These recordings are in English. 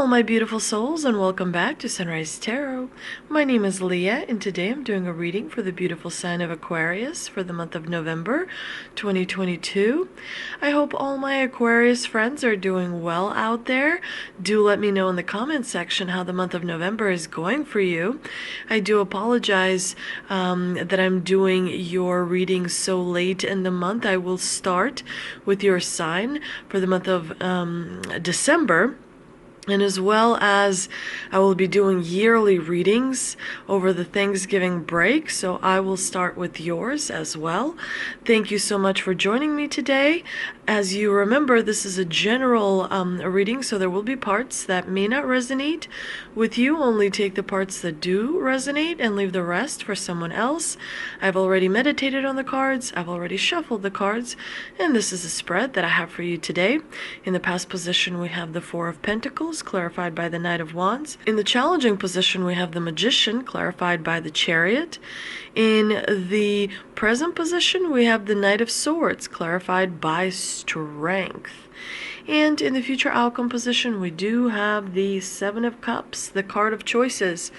all my beautiful souls, and welcome back to Sunrise Tarot. My name is Leah, and today I'm doing a reading for the beautiful sign of Aquarius for the month of November 2022. I hope all my Aquarius friends are doing well out there. Do let me know in the comment section how the month of November is going for you. I do apologize that I'm doing your reading so late in the month. I will start with your sign for the month of December. And as well as I will be doing yearly readings over the Thanksgiving break, so I will start with yours as well. Thank you so much for joining me today. As you remember, this is a general reading, so there will be parts that may not resonate with you. Only take the parts that do resonate and leave the rest for someone else. I've already meditated on the cards, I've already shuffled the cards, and this is a spread that I have for you today. In the past position, we have the Four of Pentacles, clarified by the Knight of Wands. In the challenging position, we have the Magician, clarified by the Chariot. In the present position, we have the Knight of Swords, clarified by Strength. And in the future outcome position, we do have the Seven of Cups, the card of choices,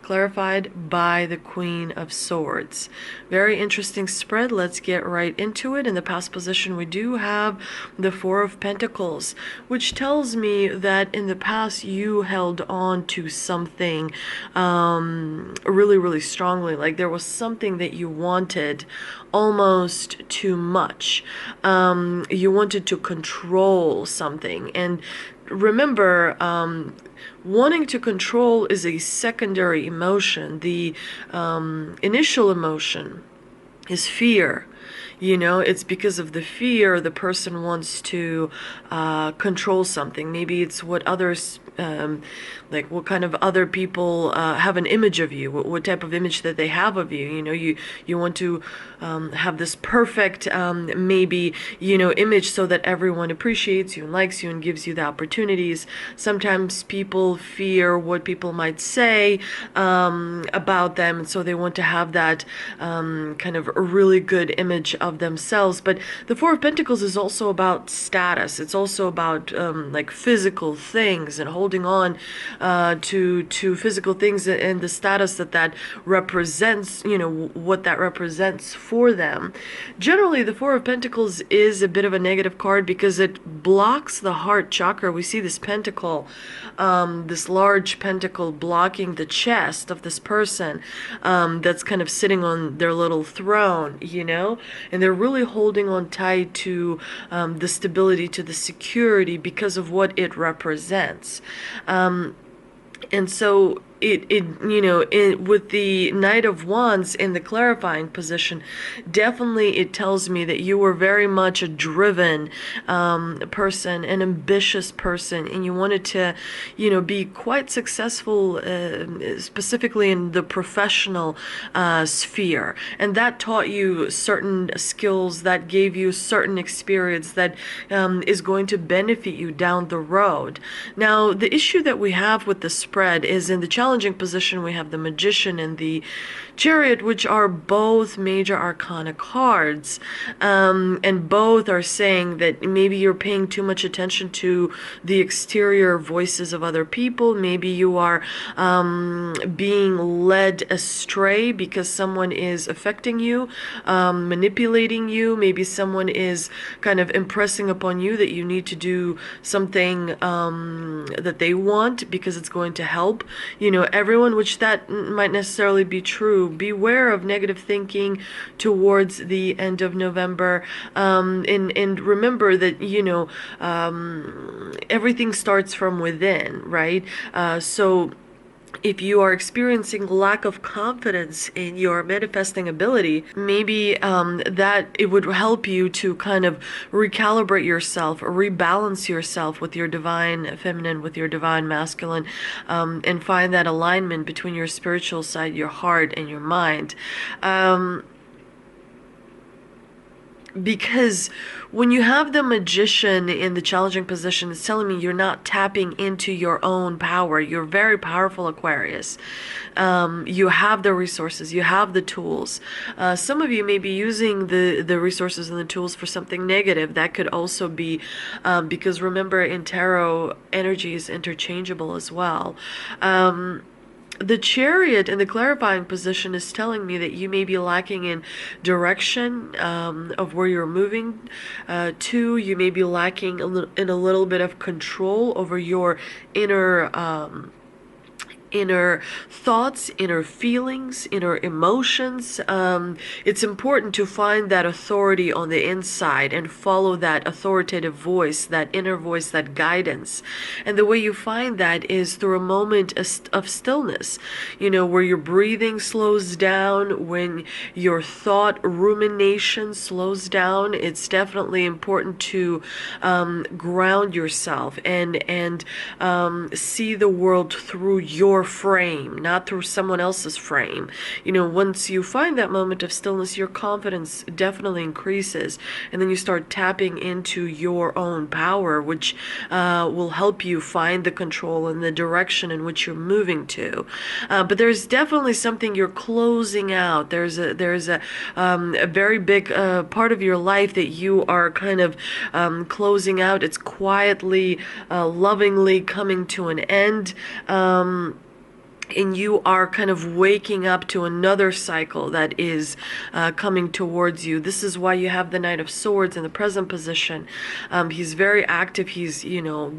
clarified by the Queen of Swords. Very interesting spread. Let's get right into it. In the past position, we do have the Four of Pentacles, which tells me that in the past you held on to something really, really strongly. Like there was something that you wanted almost too much. You wanted to control something. And remember, wanting to control is a secondary emotion. The initial emotion is fear. You know, it's because of the fear the person wants to control something. Maybe it's what others, like what kind of other people have an image of you, what type of image that they have of you. You know, you want to have this perfect, maybe, you know, image so that everyone appreciates you and likes you and gives you the opportunities. Sometimes people fear what people might say about them, and so they want to have that kind of a really good image of themselves. But the Four of Pentacles is also about status. It's also about like physical things and holding on to physical things and the status that represents, you know, what that represents for them. Generally, the Four of Pentacles is a bit of a negative card because it blocks the heart chakra. We see this pentacle, this large pentacle blocking the chest of this person that's kind of sitting on their little throne, you know, and they're really holding on tight to the stability, to the security because of what it represents. And so with the Knight of Wands in the clarifying position, definitely it tells me that you were very much a driven person, an ambitious person, and you wanted to, you know, be quite successful, specifically in the professional sphere. And that taught you certain skills, that gave you certain experience that is going to benefit you down the road. Now, the issue that we have with the spread is in the challenging position, we have the Magician and the Chariot, which are both major arcana cards, and both are saying that maybe you're paying too much attention to the exterior voices of other people. Maybe you are being led astray because someone is affecting you, manipulating you. Maybe someone is kind of impressing upon you that you need to do something that they want because it's going to help, you know, everyone, which that might necessarily be true. Beware of negative thinking towards the end of November, and remember that, you know, everything starts from within, right? So if you are experiencing lack of confidence in your manifesting ability, maybe that it would help you to kind of recalibrate yourself, or rebalance yourself with your divine feminine, with your divine masculine, and find that alignment between your spiritual side, your heart, and your mind. because when you have the magician in the challenging position, it's telling me you're not tapping into your own power. You're very powerful, Aquarius. You have the resources, you have the tools. Some of you may be using the resources and the tools for something negative. That could also be because remember, in tarot, energy is interchangeable as well. The chariot in the clarifying position is telling me that you may be lacking in direction of where you're moving to. You may be lacking in a little bit of control over your inner thoughts, inner feelings, inner emotions. It's important to find that authority on the inside and follow that authoritative voice, that inner voice, that guidance. And the way you find that is through a moment of stillness, where your breathing slows down, when your thought rumination slows down. It's definitely important to ground yourself and see the world through your frame, not through someone else's frame. Once you find that moment of stillness, your confidence definitely increases, and then you start tapping into your own power, which will help you find the control and the direction in which you're moving to. But there's definitely something you're closing out. There's a very big part of your life that you are kind of closing out. It's quietly, lovingly coming to an end. And you are kind of waking up to another cycle that is coming towards you. This is why you have the Knight of Swords in the present position. He's very active. He's,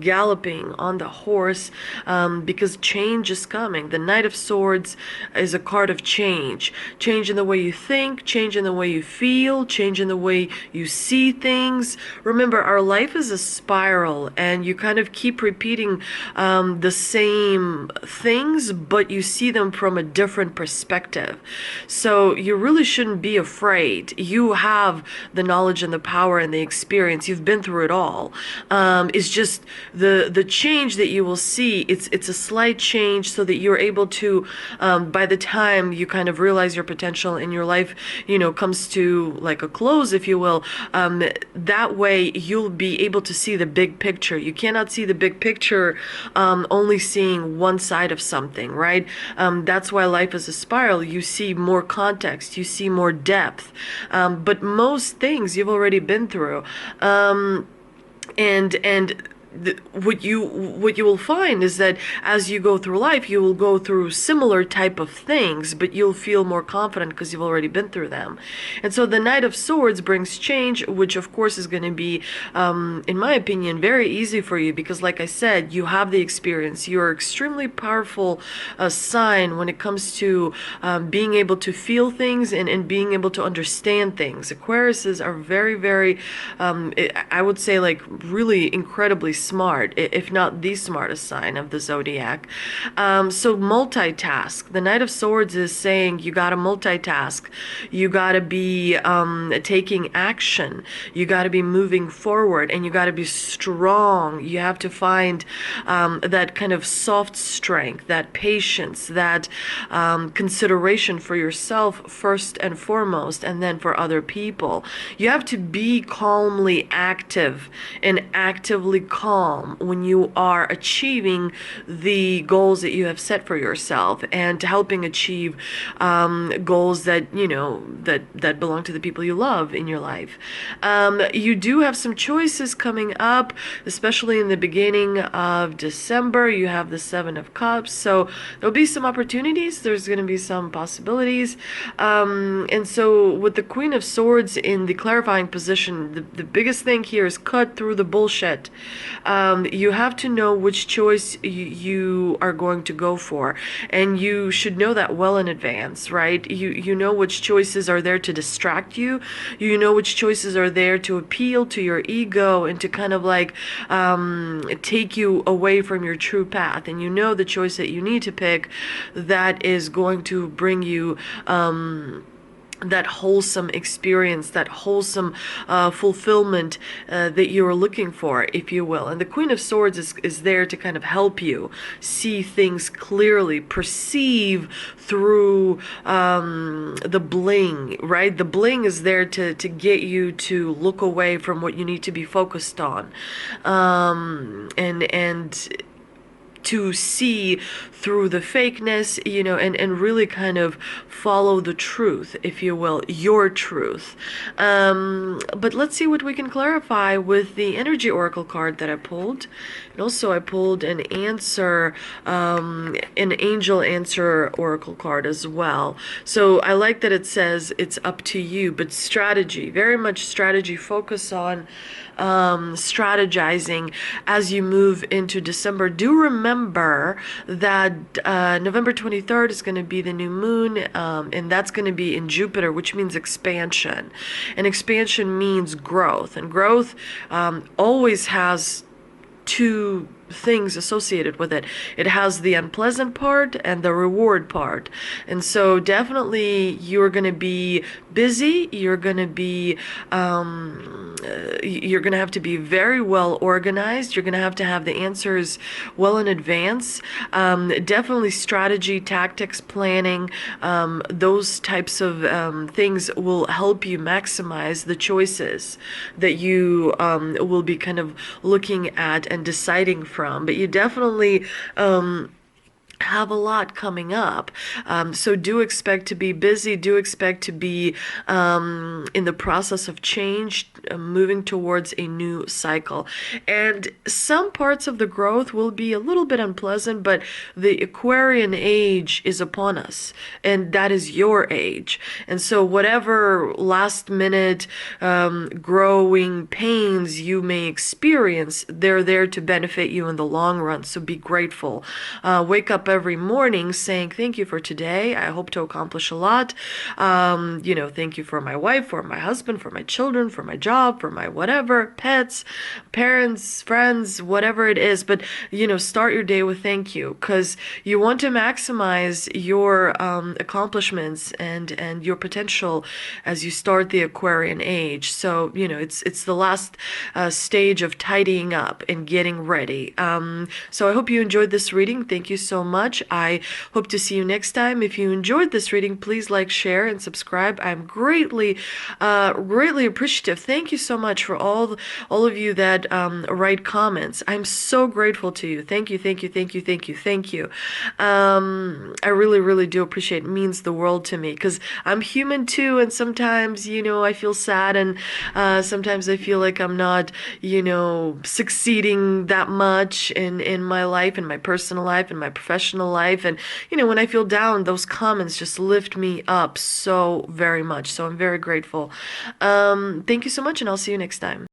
galloping on the horse because change is coming. The Knight of Swords is a card of change. Change in the way you think, change in the way you feel, change in the way you see things. Remember, our life is a spiral, and you kind of keep repeating the same things, but you see them from a different perspective. So you really shouldn't be afraid. You have the knowledge and the power and the experience. You've been through it all. It's just the change that you will see. It's a slight change so that you're able to, by the time you kind of realize your potential in your life, comes to like a close, if you will, that way you'll be able to see the big picture. You cannot see the big picture only seeing one side of something, right? That's why life is a spiral. You see more context, you see more depth, but most things you've already been through, and what you will find is that as you go through life, you will go through similar type of things, but you'll feel more confident because you've already been through them. And so the Knight of Swords brings change, which of course is going to be, in my opinion, very easy for you because, like I said, you have the experience. You're extremely powerful sign when it comes to being able to feel things and being able to understand things. Aquariuses are very, very, I would say, like really incredibly smart, if not the smartest sign of the zodiac. So multitask. The Knight of Swords is saying you gotta multitask. You gotta be taking action. You gotta be moving forward, and you gotta be strong. You have to find that kind of soft strength, that patience, that consideration for yourself first and foremost, and then for other people. You have to be calmly active and actively calm when you are achieving the goals that you have set for yourself and helping achieve goals that that belong to the people you love in your life. You do have some choices coming up, especially in the beginning of December. You have the Seven of Cups, so there'll be some opportunities. There's going to be some possibilities, and so with the Queen of Swords in the clarifying position, the biggest thing here is cut through the bullshit. You have to know which choice you are going to go for, and you should know that well in advance, right? You know which choices are there to distract you. You know which choices are there to appeal to your ego and to kind of like take you away from your true path. And you know the choice that you need to pick that is going to bring you that wholesome experience, that wholesome fulfillment that you're looking for, if you will. And the Queen of Swords is there to kind of help you see things clearly, perceive through the bling, right? The bling is there to get you to look away from what you need to be focused on. And to see through the fakeness, and really kind of follow the truth, if you will, your truth. But let's see what we can clarify with the energy oracle card that I pulled. And also I pulled an answer, an angel answer oracle card as well. So I like that it says it's up to you, but strategy, very much strategy, focus on strategizing as you move into December. Do remember that November 23rd is going to be the new moon, and that's going to be in Jupiter, which means expansion. And expansion means growth. And growth always has two things associated with it. It has the unpleasant part and the reward part. And so definitely you're going to be busy. You're going to be you're going to have to be very well organized. You're going to have the answers well in advance. Definitely strategy, tactics, planning, those types of things will help you maximize the choices that you will be kind of looking at and deciding from. But you definitely have a lot coming up. So do expect to be busy, do expect to be in the process of change, moving towards a new cycle. And some parts of the growth will be a little bit unpleasant, but the Aquarian age is upon us, and that is your age. And so whatever last minute growing pains you may experience, they're there to benefit you in the long run. So be grateful. Wake up every morning saying, thank you for today. I hope to accomplish a lot. Thank you for my wife, for my husband, for my children, for my job, for my whatever, pets, parents, friends, whatever it is. But, start your day with thank you, because you want to maximize your accomplishments and your potential as you start the Aquarian age. So, it's the last stage of tidying up and getting ready. So I hope you enjoyed this reading. Thank you so much. I hope to see you next time. If you enjoyed this reading, please like, share, and subscribe. I'm greatly appreciative. Thank you so much for all of you that write comments. I'm so grateful to you. Thank you, thank you, thank you, thank you, thank you. I really, really do appreciate it. It means the world to me, because I'm human too, and sometimes, I feel sad, and sometimes I feel like I'm not, succeeding that much in my life, in my personal life, in my professional life. And when I feel down, those comments just lift me up so very much. So I'm very grateful. Thank you so much, and I'll see you next time.